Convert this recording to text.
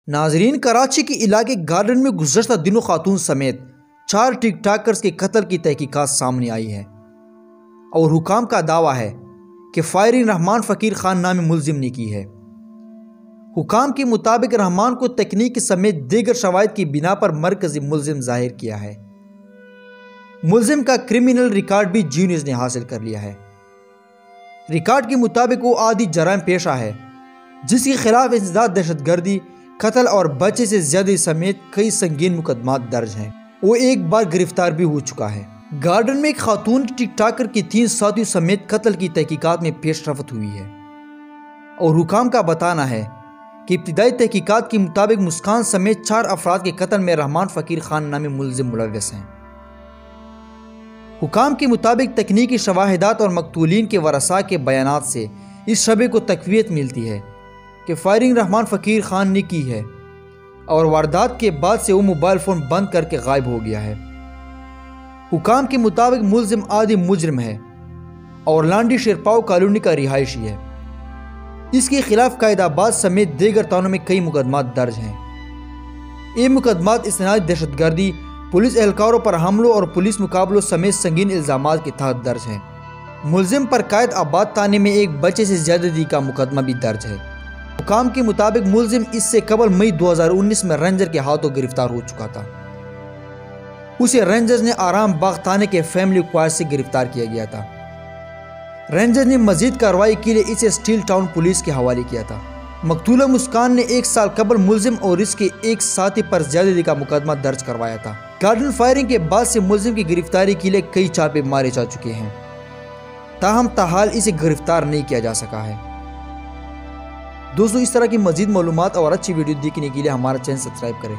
ناظرین، کراچی کے علاقے گارڈن میں گزشتہ دنوں خاتون سمیت 4 ٹک ٹاکرز کے قتل کی تحقیقات سامنے آئی ہے اور حکام کا دعویٰ ہے کہ فائرنگ رحمان فقیر خان نامی ملزم نے کی ہے۔ حکام کے مطابق رحمان کو تکنیک سمیت دیگر شواہد کی بنا پر مرکزی ملزم ظاہر کیا ہے۔ ملزم کا کرمینل ریکارڈ بھی جی نیوز نے حاصل کر لیا ہے۔ ریکارڈ کے مطابق وہ عادی جرائم پیشہ ہے جس کے خلاف انسداد، دہشت گردی، قتل اور بچے سے زیادتی سمیت کئی سنگین مقدمات درج ہیں۔ وہ ایک بار گرفتار بھی ہو چکا ہے۔ گارڈن میں ایک خاتون ٹک ٹاکر کی 3 ساتھیوں سمیت قتل کی تحقیقات میں پیش رفت ہوئی ہے اور حکام کا بتانا ہے کہ ابتدائی تحقیقات کے مطابق مسکان سمیت 4 افراد کے قتل میں رحمان فقیر خان نامی ملزم ملوث ہیں۔ حکام کے مطابق تکنیکی شواہدات اور مقتولین کے ورثاء کے بیانات سے اس شبے کو تقویت ملتی ہے کہ فائرنگ رحمان فقیر خان نے کی ہے اور واردات کے بعد سے وہ موبائل فون بند کر کے غائب ہو گیا ہے۔ حکام کے مطابق ملزم عادی مجرم ہے اور لانڈی شیرپاؤ کالونی کا رہائشی ہے۔ اس کے خلاف قائد آباد سمیت دیگر تھانوں میں کئی مقدمات درج ہیں۔ یہ مقدمات استنادی دہشت گردی، پولیس اہلکاروں پر حملوں اور پولیس مقابلوں سمیت سنگین الزامات کے تحت درج ہیں۔ ملزم پر قائد آباد تھانے میں ایک بچے سے زیادتی کا مقدمہ بھی درج ہے۔ حکام کے مطابق ملزم اس سے قبل مئی 2019 میں رینجر کے ہاتھوں گرفتار ہو چکا تھا۔ اسے رینجرز نے آرام باغ تھانے کے فیملی کوارٹر سے گرفتار کیا گیا تھا۔ رینجرز نے مزید کارروائی کے لیے اسے اسٹیل ٹاؤن پولیس کے حوالے کیا تھا۔ مقتولہ مسکان نے 1 سال قبل ملزم اور اس کے ایک ساتھی پر زیادتی کا مقدمہ درج کروایا تھا۔ گارڈن فائرنگ کے بعد سے ملزم کی گرفتاری کے لیے کئی چھاپے مارے جا چکے ہیں، تاہم تاحال اسے گرفتار نہیں کیا جا سکا ہے۔ دوستو، اس طرح کی مزید معلومات اور اچھی ویڈیو دیکھنے کے لیے ہمارا چینل سبسکرائب کریں۔